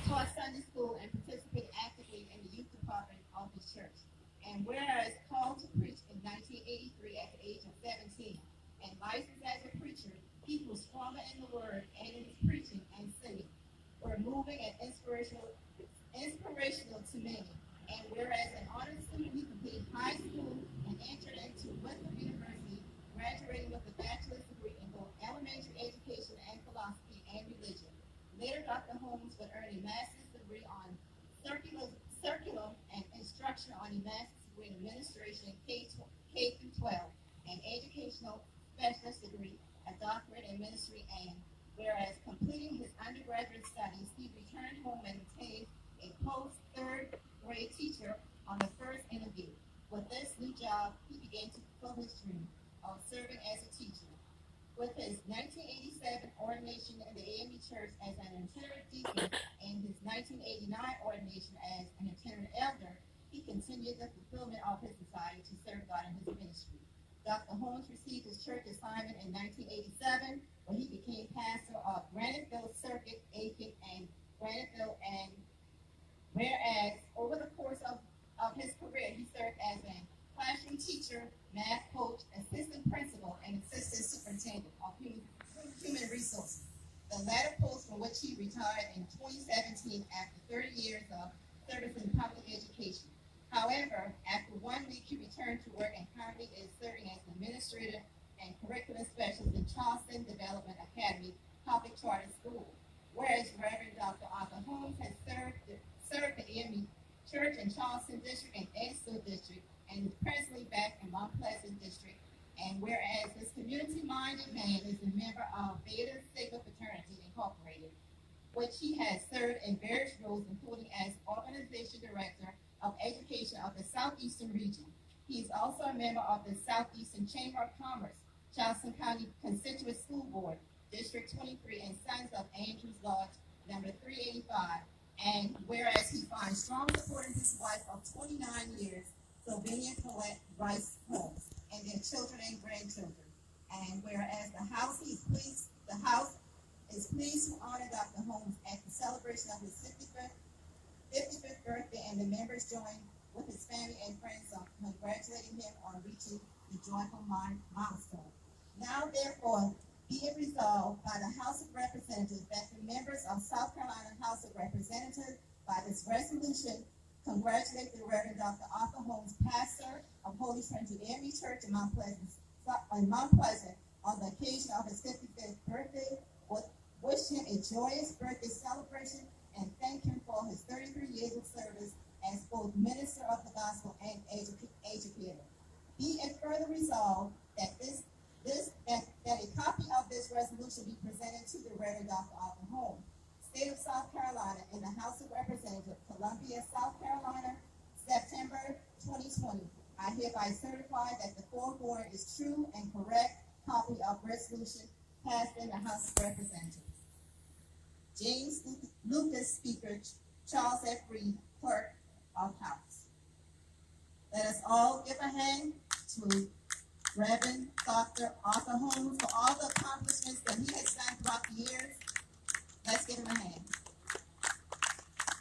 taught Sunday school, and participated actively in the youth department of his church. And whereas called to preach in 1983 at the age of 17, and licensed as a preacher, he grew stronger in the word and in his preaching and singing, were moving and inspirational to many. And whereas an honor student, he completed high school and entered into Winthrop University, graduating with a bachelor's degree in both elementary education and philosophy and religion. Later, Dr. Holmes would earn a master's degree on circular and instruction on a master's degree in administration K through 12, an educational specialist degree, a doctorate in ministry, and whereas completing his undergraduate studies, he returned home and obtained a post third grade teacher on the first interview. With this new job, he began to fulfill his dream of serving as a teacher. With his 1987 ordination in the AME Church as an itinerant deacon and his 1989 ordination as an itinerant elder, he continued the fulfillment of his desire to serve God in his ministry. Dr. Holmes received his church assignment in 1987 when he became pastor of Graniteville Circuit, Aiken, and Graniteville, and whereas over the course of his career, he served as a classroom teacher, math coach, assistant principal, and assistant superintendent of human resources. The latter post from which he retired in 2017 after 30 years of service in public education. However, after 1 week, he returned to work and currently is serving as an administrator and curriculum specialist in Charleston Development Academy Public Charter School. Whereas Reverend Dr. Arthur Holmes has served the AME Church in Charleston District and Edgefield District, and is presently back in Mount Pleasant District. And whereas this community-minded man is a member of Beta Sigma Fraternity Incorporated, which he has served in various roles, including as Organization Director of Education of the Southeastern Region. He is also a member of the Southeastern Chamber of Commerce, Charleston County Constituent School Board, District 23, and Sons of Andrews Lodge, number 385. And whereas he finds strong support in his wife of 29 years, Sylvania Colette Rice Holmes, and their children and grandchildren. And whereas the House is pleased to honor Dr. Holmes at the celebration of his 55th birthday, and the members join with his family and friends on congratulating him on reaching the joyful milestone. Now, therefore, be it resolved by the House of Representatives that the members of South Carolina House of Representatives, by this resolution, congratulate the Reverend Dr. Arthur Holmes, pastor of Holy Trinity AME Church in Mount Pleasant, on the occasion of his 55th birthday. Wish him a joyous birthday celebration and thank him for his 33 years of service as both minister of the gospel and educator. Be it further resolved that that a copy of this resolution be presented to the Reverend Dr. Arthur Holmes, State of South Carolina, in the House of Representatives, Columbia, South Carolina, September 2020. I hereby certify that the foregoing is true and correct copy of resolution passed in the House of Representatives. James Lucas, Speaker. Charles F. Reed, Clerk of House. Let us all give a hand to Reverend Dr. Arthur Holmes for all the accomplishments that he has done throughout the years. Let's give him a hand.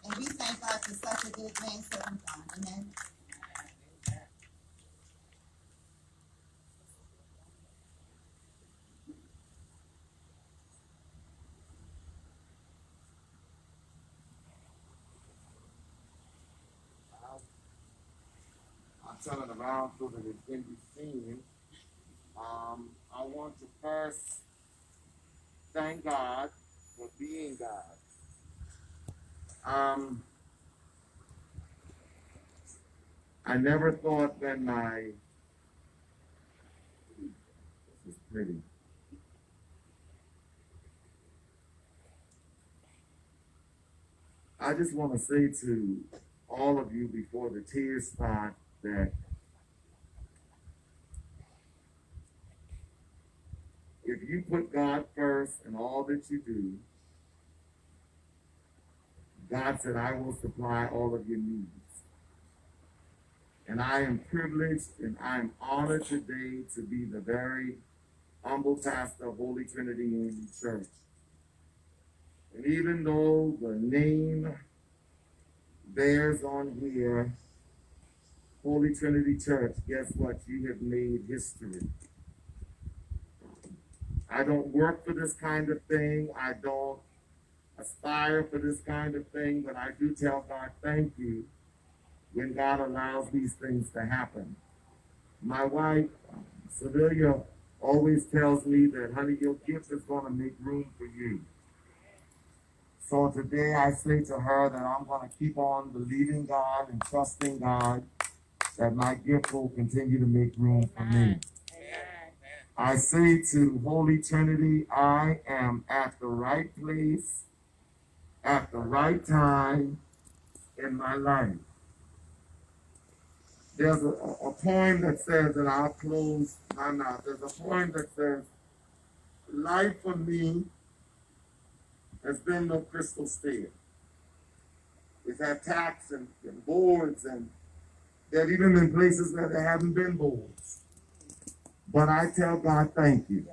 And we thank God for such a good man serving God. Amen. I'm turning around so that it can be seen. I want to first thank God for being God. I never thought that this is pretty. I just want to say to all of you before the tears start that if you put God first in all that you do, God said, I will supply all of your needs. And I am privileged and I am honored today to be the very humble pastor of Holy Trinity Union Church. And even though the name bears on here Holy Trinity Church, guess what? You have made history. I don't work for this kind of thing. I don't aspire for this kind of thing, but I do tell God thank you when God allows these things to happen. My wife, Sevilla, always tells me that, honey, your gift is going to make room for you. So today I say to her that I'm going to keep on believing God and trusting God that my gift will continue to make room for me. I say to Holy Trinity, I am at the right place at the right time in my life. There's a poem that says, and I'll close my mouth. There's a poem that says, life for me has been no crystal stair. It's had tacks and boards, and there have even been places where there haven't been boards. But I tell God thank you.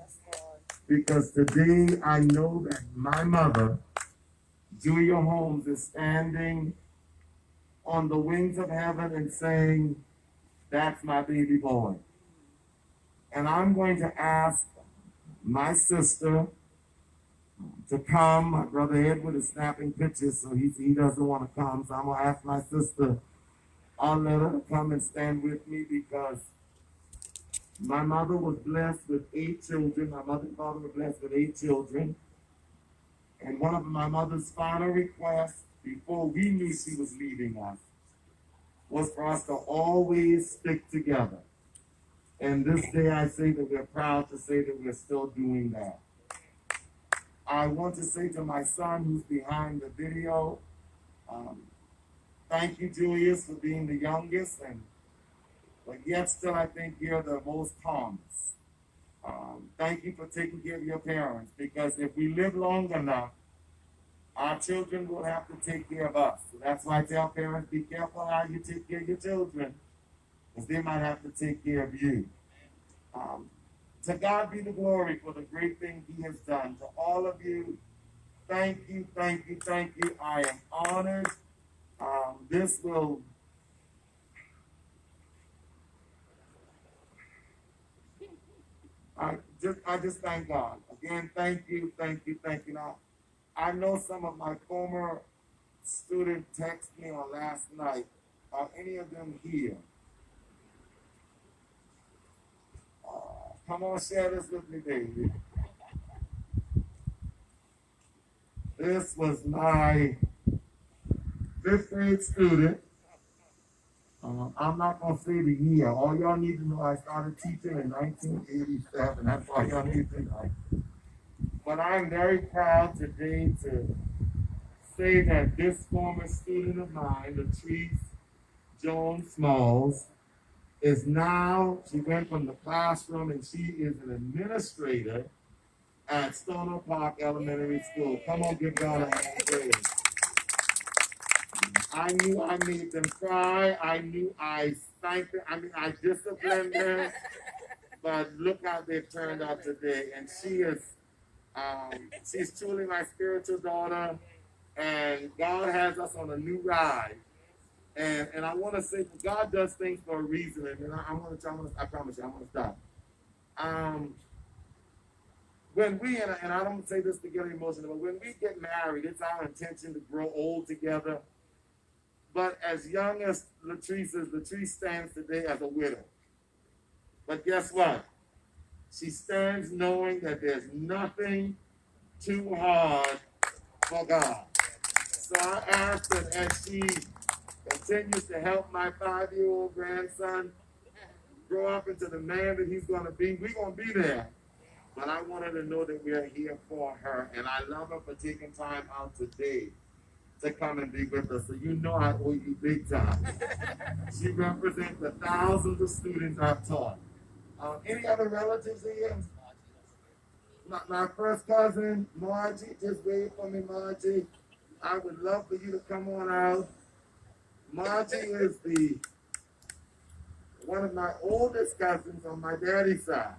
Because today I know that my mother, Julia Holmes, is standing on the wings of heaven and saying, that's my baby boy. And I'm going to ask my sister to come. My brother Edward is snapping pictures, so he doesn't want to come. So I'm going to ask my sister, Arletta, to come and stand with me because my mother was blessed with 8 children. My mother and father were blessed with 8 children. And one of my mother's final requests before we knew she was leaving us was for us to always stick together. And this day I say that we're proud to say that we're still doing that. I want to say to my son who's behind the video, thank you, Julius, for being the youngest, but yet still I think you're the most calmest. Thank you for taking care of your parents, because if we live long enough, our children will have to take care of us. So that's why I tell parents, be careful how you take care of your children, because they might have to take care of you. To God be the glory for the great thing He has done. To all of you, thank you, thank you, thank you. I am honored. This will... I just thank God. Again, thank you, thank you, thank you. Now, I know some of my former students texted me on last night. Are any of them here? Come on, share this with me, baby. This was my 5th grade student. I'm not going to say the year. All y'all need to know, I started teaching in 1987. That's all y'all need to know. But I'm very proud today to say that this former student of mine, Latrice Jones Smalls, is now, she went from the classroom and she is an administrator at Stoner Park Elementary School. Come on, give God a hand praise. I knew I made them cry. I knew I spanked them. I mean, I disciplined them. But look how they've turned out today. And she is, she's truly my spiritual daughter. And God has us on a new ride. And I want to say, God does things for a reason. And I promise you, I'm going to stop. When we, and I don't say this to get emotional, but when we get married, it's our intention to grow old together. But as young as Latrice is, Latrice stands today as a widow. But guess what? She stands knowing that there's nothing too hard for God. So I ask that as she continues to help my 5-year-old grandson grow up into the man that he's going to be, we're going to be there. But I want her to know that we're here for her. And I love her for taking time out today to come and be with us. So you know I owe you big time. She represents the thousands of students I've taught. Any other relatives here? My first cousin, Margie, just wait for me, Margie. I would love for you to come on out. Margie is one of my oldest cousins on my daddy's side.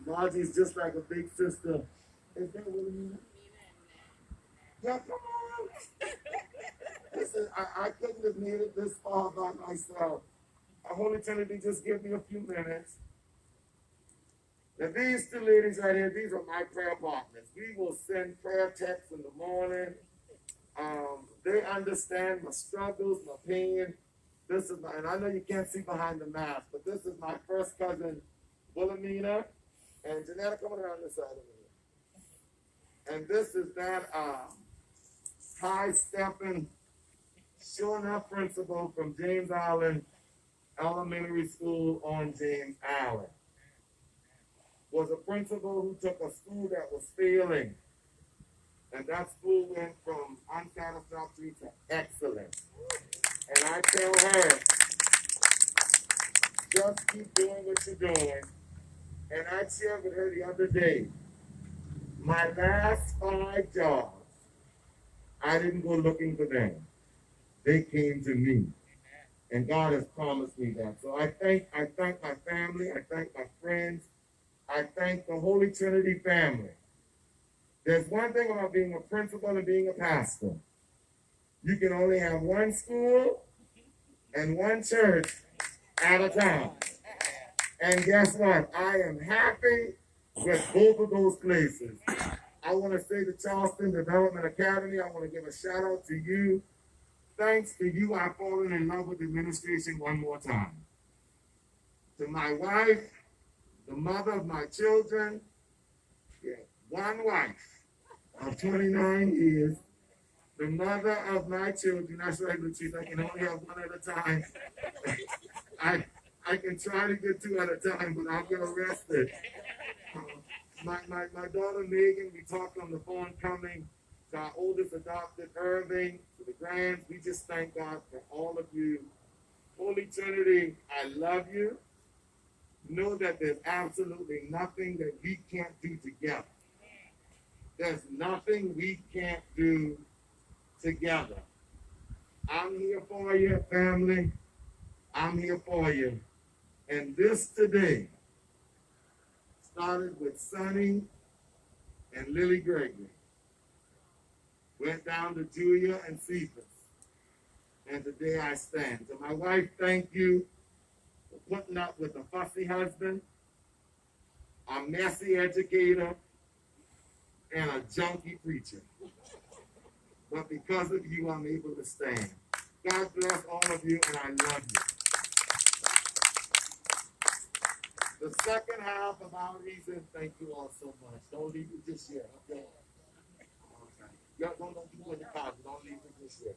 Margie's just like a big sister. Is that Wilhelmina? Yeah, come on. Listen, I couldn't have made it this far by myself. Holy Trinity, just give me a few minutes. Now, these two ladies right here, these are my prayer partners. We will send prayer texts in the morning. They understand my struggles, my pain. This is my, and I know you can't see behind the mask, but this is my first cousin, Wilhelmina, and Janetta coming around this side of me. And this is that high-stepping, sure enough principal from James Island Elementary School on James Island. Was a principal who took a school that was failing, and that school went from unsatisfactory to excellent. And I tell her, just keep doing what you're doing. And I shared with her the other day, my last 5 jobs, I didn't go looking for them. They came to me. And God has promised me that. So I thank my family, I thank my friends, I thank the Holy Trinity family. There's one thing about being a principal and being a pastor. You can only have one school and one church at a time. And guess what? I am happy with both of those places. I want to say to Charleston Development Academy, I want to give a shout out to you. Thanks to you, I've fallen in love with administration one more time. To my wife, the mother of my children, yeah, one wife of 29 years, the mother of my children. That's right, Latrice, I can only have one at a time. I can try to get 2 at a time, but I'll get arrested. My daughter Megan, we talked on the phone coming to our oldest adopted Irving, to the grands. We just thank God for all of you. Holy Trinity, I love you. Know that there's absolutely nothing that we can't do together. There's nothing we can't do together. I'm here for you, family. I'm here for you. And this today started with Sonny and Lily Gregory. Went down to Julia and Cephas. And today I stand. To my wife, thank you for putting up with a fussy husband, a messy educator, and a junkie preacher. But because of you, I'm able to stand. God bless all of you, and I love you. The second half of our reason, thank you all so much. Don't leave it just yet, okay? Okay. Y'all don't do it in the car. Don't leave it just yet.